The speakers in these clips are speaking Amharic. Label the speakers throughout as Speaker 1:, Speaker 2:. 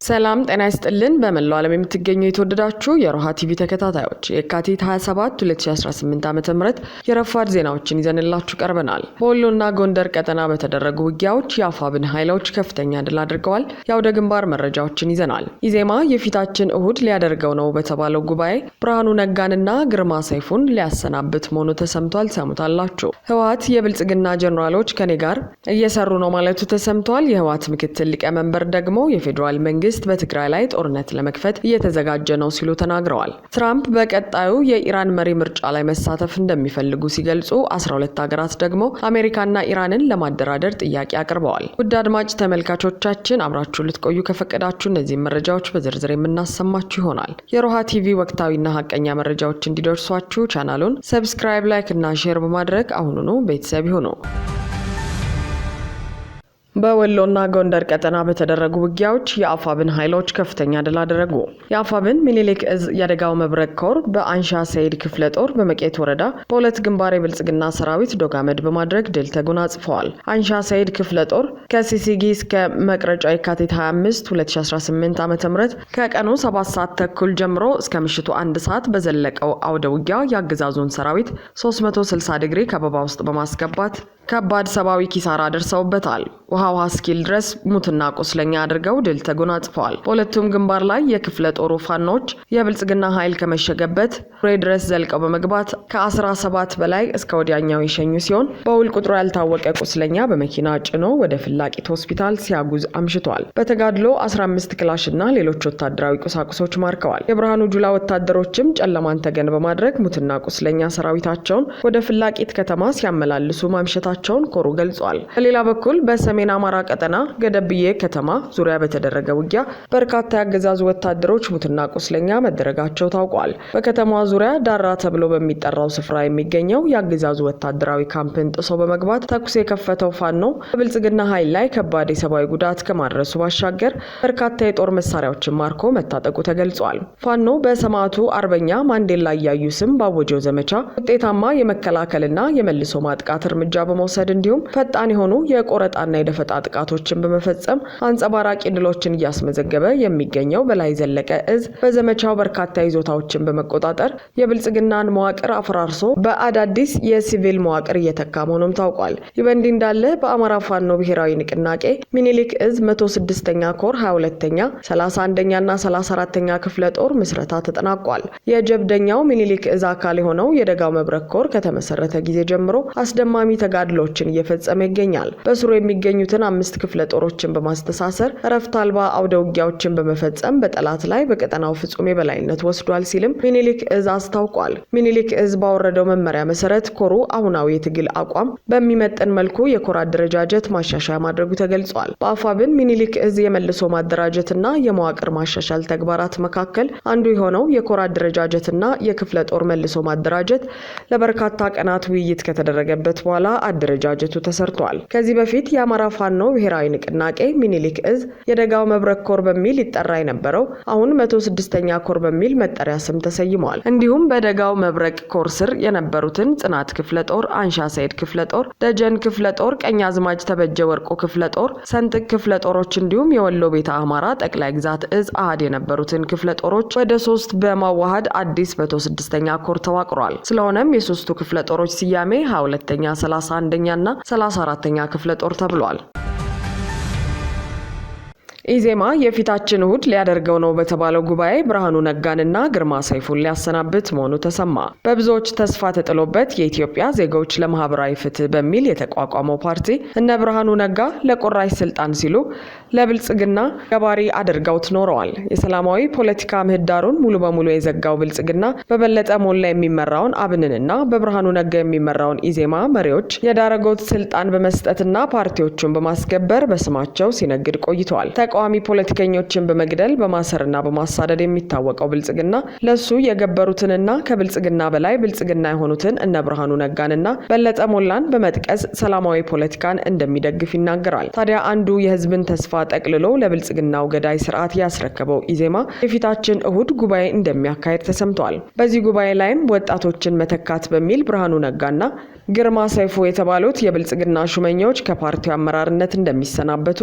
Speaker 1: ሰላም ጤና ይስጥልን በመላው ዓለም የምትገኙ የተወደዳችሁ የሮሃ ቲቪ ተከታታዮች የካቲት 27 2018 ዓ.ም የረፋድ ዜናዎችን ይዘንላችሁ ቀርበናል። በወሎና ጎንደር ቀጠና በተደረጉ ውጊያዎች የአፋብን ኃይሎች ከፍተኛ ድል አድርገዋል። የአውደ ግንባር መረጃዎችን ይዘናል። ኢዜማ የፊታችን እሁድ ሊያደርገው ነው በተባለው ጉባኤ ብርሃኑ ነጋንና ግርማ ሰይፉን ሊያሰናብት መሆኑ ተሰምቷል። ሰሙታላችሁ። ህወሓት የብልጽግና ጀነራሎች ከኔ ጋር እየሰሩ ነው ማለቱ ተሰምቷል። የህወሓት ምክትል ሊቀመንበር ደግሞ የፌዴራል መንግስት በትግራይ ላይ ጦርነት ለመክፈት እየተዘጋጀ ነው ሲሉ ተናግረዋል። ትራምፕ በቀጣዩ የኢራን መሪ ምርጫ ላይ መሳተፍ እንደሚፈልጉ ሲገልጹ 12 ሀገራት ደግሞ አሜሪካና ኢራንን ለማደራደር ጥያቄ አቅርበዋል። ውድ አድማጭ ተመልካቾቻችን አብራችሁ ልትቆዩ ከፈቀዳችሁ እነዚህ መረጃዎች በዝርዝር የምናሰማችሁ ይሆናል። የሮሃ ቲቪ ወቅታዊና ሀቀኛ መረጃዎች እንዲደርሷችሁ ቻናሉን ሰብስክራይብ፣ ላይክ እና ሼር በማድረግ አሁኑኑ ቤተሰብ ይሁኑ። በወሎና ጎንደር ቀጠና በተደረጉ ውጊያዎች የአፋብን ኃይሎች ከፍተኛ ድል አደረጉ። የአፋብን ሚኒሊክ እዝ የአደጋው መብረቅ ኮር በአንሻ ሰይድ ክፍለ ጦር በመቄት ወረዳ በሁለት ግንባር የብልጽግና ሰራዊት ዶጋመድ በማድረግ ድል ተጎናጽፈዋል። አንሻ ሰይድ ክፍለ ጦር ከሲሲጊ እስከ መቅረጫ የካቲት 25 2018 ዓ.ም ከቀኑ 7 ሰዓት ተኩል ጀምሮ እስከ ምሽቱ 1 ሰዓት በዘለቀው አውደ ውጊያ የአገዛዙን ሰራዊት 360 ዲግሪ ከበባ ውስጥ በማስገባት ከባድ ሰብአዊ ኪሳራ ደርሰውበታል። ውሃ እስኪል ድረስ ሙትና ቁስለኛ አድርገው ድል ተጎናጽፈዋል። በሁለቱም ግንባር ላይ የክፍለ ጦሩ ፋኖች የብልጽግና ኃይል ከመሸገበት ሬ ድረስ ዘልቀው በመግባት ከ17 በላይ እስከ ወዲያኛው የሸኙ ሲሆን በውል ቁጥሩ ያልታወቀ ቁስለኛ በመኪና ጭኖ ወደ ፍላቂት ሆስፒታል ሲያጉዝ አምሽቷል። በተጋድሎ 15 ክላሽና ሌሎች ወታደራዊ ቁሳቁሶች ማርከዋል። የብርሃኑ ጁላ ወታደሮችም ጨለማን ተገን በማድረግ ሙትና ቁስለኛ ሰራዊታቸውን ወደ ፍላቂት ከተማ ሲያመላልሱ ማምሸታቸውን ኮሩ ገልጿል። በሌላ በኩል በሰሜን አማራ ቀጠና ገደብዬ ከተማ ዙሪያ በተደረገ ውጊያ በርካታ ያገዛዙ ወታደሮች ሙትና ቁስለኛ መደረጋቸው ታውቋል። በከተማዋ ዙሪያ ዳራ ተብሎ በሚጠራው ስፍራ የሚገኘው ያገዛዙ ወታደራዊ ካምፕን ጥሶ በመግባት ተኩስ የከፈተው ፋኖ በብልጽግና ኃይል ላይ ከባድ የሰብአዊ ጉዳት ከማድረሱ ባሻገር በርካታ የጦር መሳሪያዎችን ማርኮ መታጠቁ ተገልጿል። ፋኖ በሰማዕቱ አርበኛ ማንዴላ እያዩ ስም ባወጀው ዘመቻ ውጤታማ የመከላከልና የመልሶ ማጥቃት እርምጃ በመውሰድ እንዲሁም ፈጣን የሆኑ የቆረጣና የደፈጣ ጥቃቶችን በመፈጸም አንጸባራቂ ድሎችን እያስመዘገበ የሚገኘው በላይ ዘለቀ እዝ በዘመቻው በርካታ ይዞታዎችን በመቆጣጠር የብልጽግናን መዋቅር አፈራርሶ በአዳዲስ የሲቪል መዋቅር እየተካ መሆኑም ታውቋል። ይህ በእንዲህ እንዳለ በአማራ ፋኖ ብሔራዊ ንቅናቄ ሚኒሊክ እዝ 106ኛ ኮር 22ኛ 31ኛና 34ኛ ክፍለ ጦር ምስረታ ተጠናቋል። የጀብደኛው ሚኒሊክ እዝ አካል የሆነው የደጋው መብረቅ ኮር ከተመሰረተ ጊዜ ጀምሮ አስደማሚ ተጋድሎችን እየፈጸመ ይገኛል። በስሩ የሚገኙትን 5 ክፍለ ጦሮችን በማስተሳሰር እረፍት አልባ አውደ ውጊያዎችን በመፈጸም በጠላት ላይ በቀጠናው ፍጹም የበላይነት ወስዷል ሲልም ሚኒሊክ እዝ አስታውቋል። ሚኒሊክ እዝ ባወረደው መመሪያ መሰረት ኮሩ አሁናዊ የትግል አቋም በሚመጥን መልኩ የኮር አደረጃጀት ማሻሻያ ማድረጉ ተገልጿል። በአፋብን ሚኒሊክ እዝ የመልሶ ማደራጀትና የመዋቅር ማሻሻል ተግባራት መካከል አንዱ የሆነው የኮር አደረጃጀትና የክፍለ ጦር መልሶ ማደራጀት ለበርካታ ቀናት ውይይት ከተደረገበት በኋላ አደረጃጀቱ ተሰርቷል። ከዚህ በፊት የአማራ ፋኖ ብሔራዊ ንቅናቄ ሚኒሊክ እዝ የደጋው መብረቅ ኮር በሚል ይጠራ የነበረው አሁን 106ኛ ኮር በሚል መጠሪያ ስም ተሰይሟል። እንዲሁም በደጋው መብረቅ ኮር ስር የነበሩትን ጽናት ክፍለ ጦር፣ አንሻ ሰይድ ክፍለ ጦር፣ ደጀን ክፍለ ጦር፣ ቀኛዝማች ተበጀ ወርቆ ክፍለ ጦር፣ ሰንጥቅ ክፍለ ጦሮች እንዲሁም የወሎ ቤተ አማራ ጠቅላይ ግዛት እዝ አሃድ የነበሩትን ክፍለ ጦሮች ወደ 3 በማዋሃድ አዲስ 106ኛ ኮር ተዋቅሯል። ስለሆነም የሶስቱ ክፍለ ጦሮች ስያሜ 22ኛ 31ኛና 34ኛ ክፍለ ጦር ተብሏል። ኢዜማ የፊታችን እሁድ ሊያደርገው ነው በተባለው ጉባኤ ብርሃኑ ነጋንና ግርማ ሰይፉን ሊያሰናብት መሆኑ ተሰማ። በብዙዎች ተስፋ ተጥሎበት የኢትዮጵያ ዜጎች ለማህበራዊ ፍትህ በሚል የተቋቋመው ፓርቲ እነ ብርሃኑ ነጋ ለቆራሽ ስልጣን ሲሉ ለብልጽግና ገባሪ አድርገውት ኖረዋል። የሰላማዊ ፖለቲካ ምህዳሩን ሙሉ በሙሉ የዘጋው ብልጽግና በበለጠ ሞላ የሚመራውን አብንንና በብርሃኑ ነጋ የሚመራውን ኢዜማ መሪዎች የዳረጎት ስልጣን በመስጠትና ፓርቲዎቹን በማስገበር በስማቸው ሲነግድ ቆይተዋል። ተቃዋሚ ፖለቲከኞችን በመግደል በማሰርና በማሳደድ የሚታወቀው ብልጽግና ለሱ የገበሩትንና ከብልጽግና በላይ ብልጽግና የሆኑትን እነ ብርሃኑ ነጋንና በለጠ ሞላን በመጥቀስ ሰላማዊ ፖለቲካን እንደሚደግፍ ይናገራል። ታዲያ አንዱ የህዝብን ተስፋ ጠቅልሎ ለብልጽግናው ገዳይ ስርዓት ያስረከበው ኢዜማ የፊታችን እሁድ ጉባኤ እንደሚያካሄድ ተሰምቷል። በዚህ ጉባኤ ላይም ወጣቶችን መተካት በሚል ብርሃኑ ነጋና ግርማ ሰይፉ የተባሉት የብልጽግና ሹመኞች ከፓርቲው አመራርነት እንደሚሰናበቱ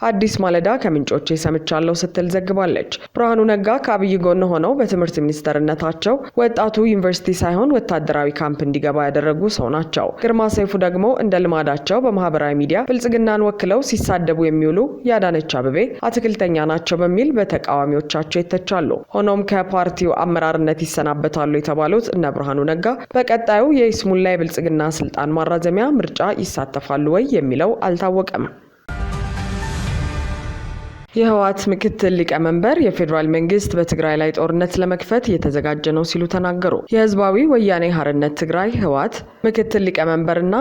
Speaker 1: አዲስ ማለዳ ከምንጮቼ ሰምቻለሁ ስትል ዘግባለች። ብርሃኑ ነጋ ከአብይ ጎን ሆነው በትምህርት ሚኒስተርነታቸው ወጣቱ ዩኒቨርሲቲ ሳይሆን ወታደራዊ ካምፕ እንዲገባ ያደረጉ ሰው ናቸው። ግርማ ሰይፉ ደግሞ እንደ ልማዳቸው በማህበራዊ ሚዲያ ብልጽግናን ወክለው ሲሳደቡ የሚውሉ ያዳነች አበቤ አትክልተኛ ናቸው በሚል በተቃዋሚዎቻቸው ይተቻሉ። ሆኖም ከፓርቲው አመራርነት ይሰናበታሉ የተባሉት እነ ብርሃኑ ነጋ በቀጣዩ የይስሙላ የብልጽግና ስልጣን ማራዘሚያ ምርጫ ይሳተፋሉ ወይ የሚለው አልታወቀም። የህወሓት ምክትል ሊቀመንበር የፌዴራል መንግስት በትግራይ ላይ ጦርነት ለመክፈት እየተዘጋጀ ነው ሲሉ ተናገሩ። የህዝባዊ ወያኔ ሓርነት ትግራይ ህወሓት ምክትል ሊቀመንበርና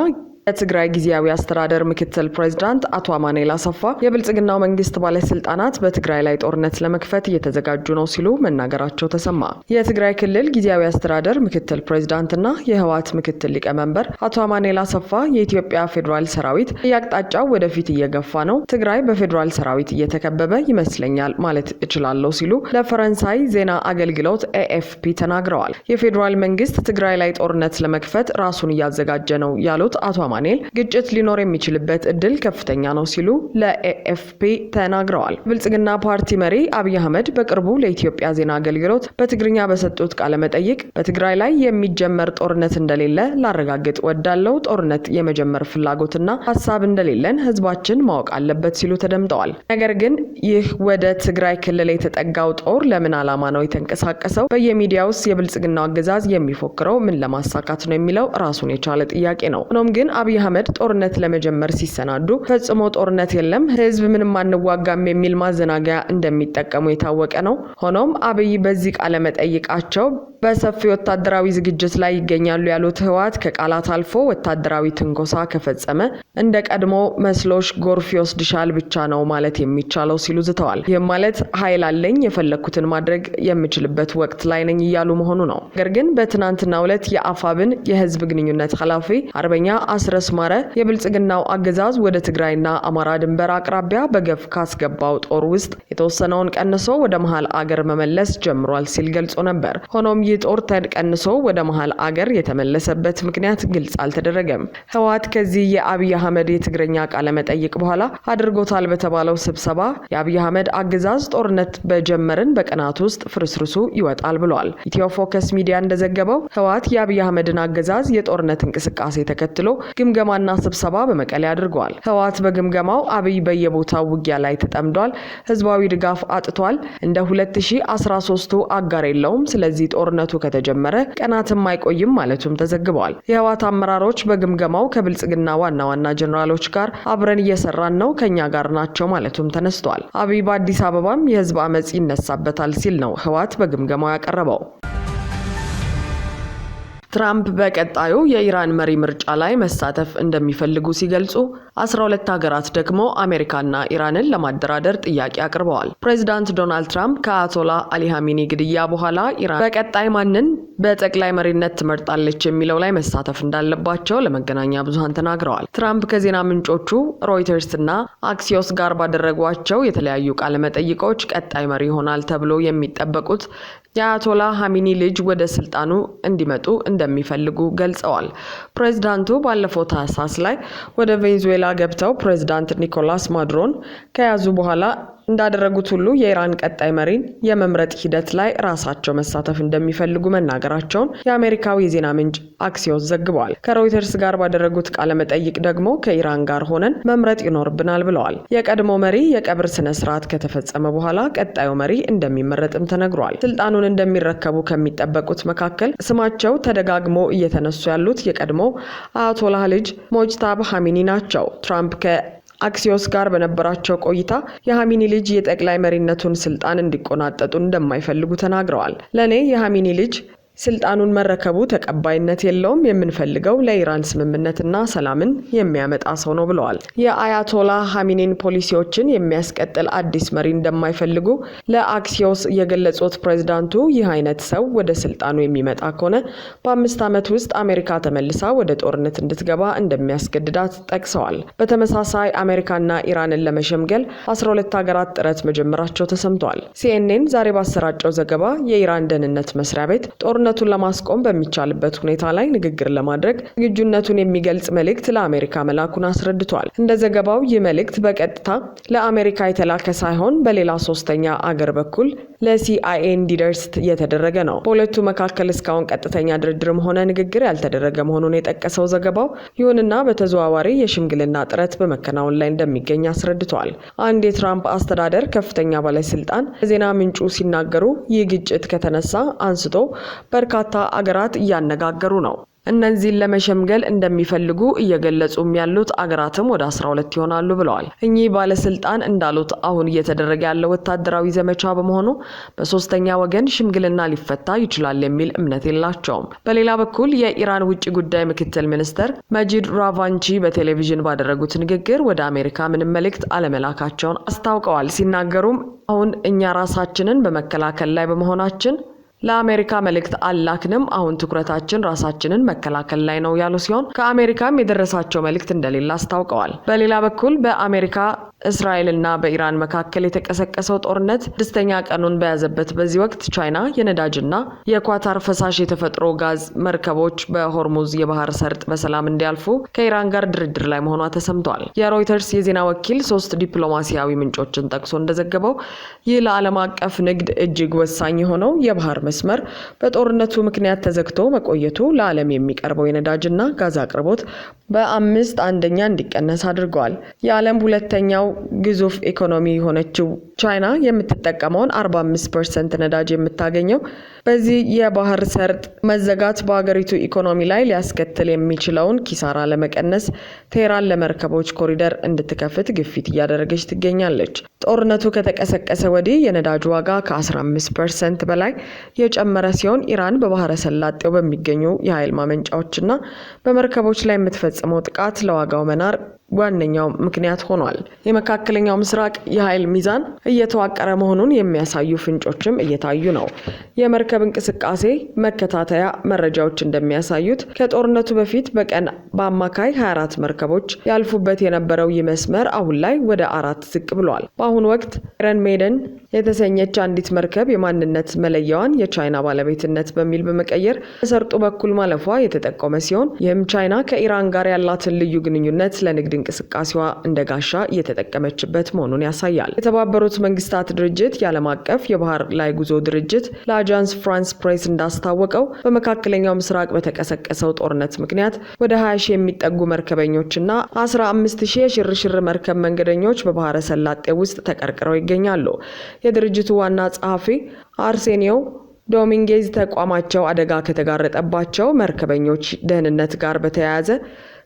Speaker 1: የትግራይ ጊዜያዊ አስተዳደር ምክትል ፕሬዝዳንት አቶ አማኑኤል አሰፋ የብልጽግናው መንግስት ባለስልጣናት በትግራይ ላይ ጦርነት ለመክፈት እየተዘጋጁ ነው ሲሉ መናገራቸው ተሰማ። የትግራይ ክልል ጊዜያዊ አስተዳደር ምክትል ፕሬዝዳንትና የህወሓት ምክትል ሊቀመንበር አቶ አማኑኤል አሰፋ የኢትዮጵያ ፌዴራል ሰራዊት እያቅጣጫው ወደፊት እየገፋ ነው፣ ትግራይ በፌዴራል ሰራዊት እየተከበበ ይመስለኛል ማለት እችላለሁ ሲሉ ለፈረንሳይ ዜና አገልግሎት ኤኤፍፒ ተናግረዋል። የፌዴራል መንግስት ትግራይ ላይ ጦርነት ለመክፈት ራሱን እያዘጋጀ ነው ያሉት አቶ አማኑኤል ግጭት ሊኖር የሚችልበት እድል ከፍተኛ ነው ሲሉ ለኤኤፍፒ ተናግረዋል። ብልጽግና ፓርቲ መሪ አብይ አህመድ በቅርቡ ለኢትዮጵያ ዜና አገልግሎት በትግርኛ በሰጡት ቃለ መጠይቅ በትግራይ ላይ የሚጀመር ጦርነት እንደሌለ ላረጋግጥ ወዳለው ጦርነት የመጀመር ፍላጎትና ሀሳብ እንደሌለን ህዝባችን ማወቅ አለበት ሲሉ ተደምጠዋል። ነገር ግን ይህ ወደ ትግራይ ክልል የተጠጋው ጦር ለምን ዓላማ ነው የተንቀሳቀሰው? በየሚዲያውስ የብልጽግናው አገዛዝ የሚፎክረው ምን ለማሳካት ነው የሚለው ራሱን የቻለ ጥያቄ ነው። ሆኖም ግን አብይ አህመድ ጦርነት ለመጀመር ሲሰናዱ ፈጽሞ ጦርነት የለም፣ ህዝብ ምንም አንዋጋም የሚል ማዘናገያ እንደሚጠቀሙ የታወቀ ነው። ሆኖም አብይ በዚህ ቃለ መጠይቃቸው በሰፊ ወታደራዊ ዝግጅት ላይ ይገኛሉ ያሉት ህወሓት ከቃላት አልፎ ወታደራዊ ትንኮሳ ከፈጸመ እንደ ቀድሞ መስሎሽ ጎርፍ ይወስድሻል ብቻ ነው ማለት የሚቻለው ሲሉ ዝተዋል። ይህም ማለት ኃይል አለኝ የፈለኩትን ማድረግ የምችልበት ወቅት ላይ ነኝ እያሉ መሆኑ ነው። ነገር ግን በትናንትናው ዕለት የአፋብን የህዝብ ግንኙነት ኃላፊ አርበኛ አስረስ ማረ የብልጽግናው አገዛዝ ወደ ትግራይና አማራ ድንበር አቅራቢያ በገፍ ካስገባው ጦር ውስጥ የተወሰነውን ቀንሶ ወደ መሃል አገር መመለስ ጀምሯል ሲል ገልጾ ነበር። ሆኖም ይህ ጦር ተቀንሶ ወደ መሃል አገር የተመለሰበት ምክንያት ግልጽ አልተደረገም። ህወሓት ከዚህ የአብይ አህመድ የትግረኛ ቃለ መጠይቅ በኋላ አድርጎታል በተባለው ስብሰባ የአብይ አህመድ አገዛዝ ጦርነት በጀመርን በቀናት ውስጥ ፍርስርሱ ይወጣል ብሏል። ኢትዮ ፎከስ ሚዲያ እንደዘገበው ህወሓት የአብይ አህመድን አገዛዝ የጦርነት እንቅስቃሴ ተከትሎ ግምገማና ስብሰባ በመቀሌ አድርገዋል። ህወሓት በግምገማው አብይ በየቦታው ውጊያ ላይ ተጠምዷል፣ ህዝባዊ ድጋፍ አጥቷል፣ እንደ 2013ቱ አጋር የለውም፣ ስለዚህ ጦርነቱ ከተጀመረ ቀናትም አይቆይም ማለቱም ተዘግቧል። የህወሓት አመራሮች በግምገማው ከብልጽግና ዋና ዋና ጀነራሎች ጋር አብረን እየሰራን ነው፣ ከኛ ጋር ናቸው ማለቱም ተነስቷል። አብይ በአዲስ አበባም የህዝብ አመጽ ይነሳበታል ሲል ነው ህወሓት በግምገማው ያቀረበው። ትራምፕ በቀጣዩ የኢራን መሪ ምርጫ ላይ መሳተፍ እንደሚፈልጉ ሲገልጹ 12 ሀገራት ደግሞ አሜሪካና ኢራንን ለማደራደር ጥያቄ አቅርበዋል። ፕሬዚዳንት ዶናልድ ትራምፕ ከአያቶላ አሊ ኻሜኒ ግድያ በኋላ ኢራን በቀጣይ ማንን በጠቅላይ መሪነት ትመርጣለች የሚለው ላይ መሳተፍ እንዳለባቸው ለመገናኛ ብዙሃን ተናግረዋል። ትራምፕ ከዜና ምንጮቹ ሮይተርስና አክሲዮስ ጋር ባደረጓቸው የተለያዩ ቃለ መጠይቆች ቀጣይ መሪ ይሆናል ተብሎ የሚጠበቁት የአያቶላ ኻሜኒ ልጅ ወደ ስልጣኑ እንዲመጡ እንደሚፈልጉ ገልጸዋል። ፕሬዝዳንቱ ባለፈው ታህሳስ ላይ ወደ ቬኔዙዌላ ገብተው ፕሬዝዳንት ኒኮላስ ማዱሮን ከያዙ በኋላ እንዳደረጉት ሁሉ የኢራን ቀጣይ መሪን የመምረጥ ሂደት ላይ ራሳቸው መሳተፍ እንደሚፈልጉ መናገራቸውን የአሜሪካው የዜና ምንጭ አክሲዮስ ዘግቧል። ከሮይተርስ ጋር ባደረጉት ቃለ መጠይቅ ደግሞ ከኢራን ጋር ሆነን መምረጥ ይኖርብናል ብለዋል። የቀድሞ መሪ የቀብር ስነ ስርዓት ከተፈጸመ በኋላ ቀጣዩ መሪ እንደሚመረጥም ተነግሯል። ስልጣኑን እንደሚረከቡ ከሚጠበቁት መካከል ስማቸው ተደጋግሞ እየተነሱ ያሉት የቀድሞ አያቶላህ ልጅ ሞጅታባ ኻሜኒ ናቸው። ትራምፕ አክሲዮስ ጋር በነበራቸው ቆይታ የኻሜኒ ልጅ የጠቅላይ መሪነቱን ስልጣን እንዲቆናጠጡ እንደማይፈልጉ ተናግረዋል። ለኔ የኻሜኒ ልጅ ስልጣኑን መረከቡ ተቀባይነት የለውም፣ የምንፈልገው ለኢራን ስምምነትና ሰላምን የሚያመጣ ሰው ነው ብለዋል። የአያቶላ ኻሜኒን ፖሊሲዎችን የሚያስቀጥል አዲስ መሪ እንደማይፈልጉ ለአክሲዮስ የገለጹት ፕሬዝዳንቱ ይህ አይነት ሰው ወደ ስልጣኑ የሚመጣ ከሆነ በ5 ዓመት ውስጥ አሜሪካ ተመልሳ ወደ ጦርነት እንድትገባ እንደሚያስገድዳት ጠቅሰዋል። በተመሳሳይ አሜሪካና ኢራንን ለመሸምገል 12 ሀገራት ጥረት መጀመራቸው ተሰምቷል። ሲኤንኤን ዛሬ ባሰራጨው ዘገባ የኢራን ደህንነት መስሪያ ቤት ጦርነቱን ለማስቆም በሚቻልበት ሁኔታ ላይ ንግግር ለማድረግ ዝግጁነቱን የሚገልጽ መልእክት ለአሜሪካ መላኩን አስረድቷል። እንደ ዘገባው ይህ መልእክት በቀጥታ ለአሜሪካ የተላከ ሳይሆን በሌላ ሶስተኛ አገር በኩል ለሲአይኤ እንዲደርስ የተደረገ ነው። በሁለቱ መካከል እስካሁን ቀጥተኛ ድርድርም ሆነ ንግግር ያልተደረገ መሆኑን የጠቀሰው ዘገባው ይሁንና በተዘዋዋሪ የሽምግልና ጥረት በመከናወን ላይ እንደሚገኝ አስረድቷል። አንድ የትራምፕ አስተዳደር ከፍተኛ ባለስልጣን ዜና ምንጩ ሲናገሩ ይህ ግጭት ከተነሳ አንስቶ በርካታ አገራት እያነጋገሩ ነው። እነዚህን ለመሸምገል እንደሚፈልጉ እየገለጹም ያሉት አገራትም ወደ 12 ይሆናሉ ብለዋል። እኚህ ባለስልጣን እንዳሉት አሁን እየተደረገ ያለው ወታደራዊ ዘመቻ በመሆኑ በሶስተኛ ወገን ሽምግልና ሊፈታ ይችላል የሚል እምነት የላቸውም። በሌላ በኩል የኢራን ውጭ ጉዳይ ምክትል ሚኒስተር መጂድ ራቫንቺ በቴሌቪዥን ባደረጉት ንግግር ወደ አሜሪካ ምንም መልእክት አለመላካቸውን አስታውቀዋል። ሲናገሩም አሁን እኛ ራሳችንን በመከላከል ላይ በመሆናችን ለአሜሪካ መልእክት አላክንም። አሁን ትኩረታችን ራሳችንን መከላከል ላይ ነው ያሉ ሲሆን ከአሜሪካም የደረሳቸው መልእክት እንደሌለ አስታውቀዋል። በሌላ በኩል በአሜሪካ እስራኤልና በኢራን መካከል የተቀሰቀሰው ጦርነት 6ኛ ቀኑን በያዘበት በዚህ ወቅት ቻይና የነዳጅና የኳታር ፈሳሽ የተፈጥሮ ጋዝ መርከቦች በሆርሙዝ የባህር ሰርጥ በሰላም እንዲያልፉ ከኢራን ጋር ድርድር ላይ መሆኗ ተሰምቷል። የሮይተርስ የዜና ወኪል 3 ዲፕሎማሲያዊ ምንጮችን ጠቅሶ እንደዘገበው ይህ ለዓለም አቀፍ ንግድ እጅግ ወሳኝ የሆነው የባህር መስመር በጦርነቱ ምክንያት ተዘግቶ መቆየቱ ለዓለም የሚቀርበው የነዳጅና ጋዝ አቅርቦት በ5/1 እንዲቀነስ አድርገዋል። የዓለም ሁለተኛው ግዙፍ ኢኮኖሚ የሆነችው ቻይና የምትጠቀመውን 45% ነዳጅ የምታገኘው በዚህ የባህር ሰርጥ መዘጋት በአገሪቱ ኢኮኖሚ ላይ ሊያስከትል የሚችለውን ኪሳራ ለመቀነስ ቴህራን ለመርከቦች ኮሪደር እንድትከፍት ግፊት እያደረገች ትገኛለች። ጦርነቱ ከተቀሰቀሰ ወዲህ የነዳጅ ዋጋ ከ15% በላይ የጨመረ ሲሆን ኢራን በባህረ ሰላጤው በሚገኙ የኃይል ማመንጫዎችና በመርከቦች ላይ የምትፈጽመው ጥቃት ለዋጋው መናር ዋነኛው ምክንያት ሆኗል። የመካከለኛው ምስራቅ የኃይል ሚዛን እየተዋቀረ መሆኑን የሚያሳዩ ፍንጮችም እየታዩ ነው። የመርከብ እንቅስቃሴ መከታተያ መረጃዎች እንደሚያሳዩት ከጦርነቱ በፊት በቀን በአማካይ 24 መርከቦች ያልፉበት የነበረው ይህ መስመር አሁን ላይ ወደ 4 ዝቅ ብሏል። በአሁኑ ወቅት አይረን ሜይደን የተሰኘች አንዲት መርከብ የማንነት መለያዋን የቻይና ባለቤትነት በሚል በመቀየር በሰርጡ በኩል ማለፏ የተጠቆመ ሲሆን ይህም ቻይና ከኢራን ጋር ያላትን ልዩ ግንኙነት ለንግድ እንቅስቃሴዋ እንደ ጋሻ እየተጠቀመችበት መሆኑን ያሳያል። የተባበሩት መንግስታት ድርጅት የዓለም አቀፍ የባህር ላይ ጉዞ ድርጅት ለአጃንስ ፍራንስ ፕሬስ እንዳስታወቀው በመካከለኛው ምስራቅ በተቀሰቀሰው ጦርነት ምክንያት ወደ 20,000 የሚጠጉ መርከበኞችና 15,000 የሽርሽር መርከብ መንገደኞች በባህረ ሰላጤ ውስጥ ተቀርቅረው ይገኛሉ። የድርጅቱ ዋና ጸሐፊ አርሴኒዮ ዶሚንጌዝ ተቋማቸው አደጋ ከተጋረጠባቸው መርከበኞች ደህንነት ጋር በተያያዘ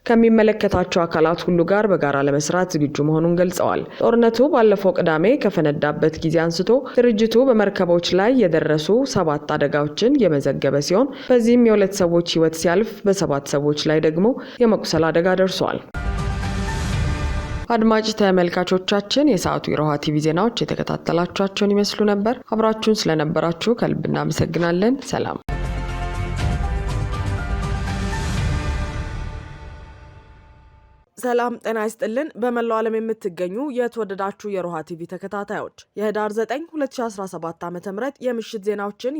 Speaker 1: ከሚመለከታቸው አካላት ሁሉ ጋር በጋራ ለመስራት ዝግጁ መሆኑን ገልጸዋል። ጦርነቱ ባለፈው ቅዳሜ ከፈነዳበት ጊዜ አንስቶ ድርጅቱ በመርከቦች ላይ የደረሱ 7 አደጋዎችን የመዘገበ ሲሆን በዚህም የ2 ሰዎች ሕይወት ሲያልፍ በ7 ሰዎች ላይ ደግሞ የመቁሰል አደጋ ደርሷል። አድማጭ ተመልካቾቻችን የሰዓቱ የሮሃ ቲቪ ዜናዎች የተከታተላችኋቸውን ይመስሉ ነበር። አብራችሁን ስለነበራችሁ ከልብ እናመሰግናለን። ሰላም። ሰላም ጤና ይስጥልን። በመላው ዓለም የምትገኙ የተወደዳችሁ የሮሃ ቲቪ ተከታታዮች የህዳር 9 2017 ዓ.ም የምሽት ዜናዎችን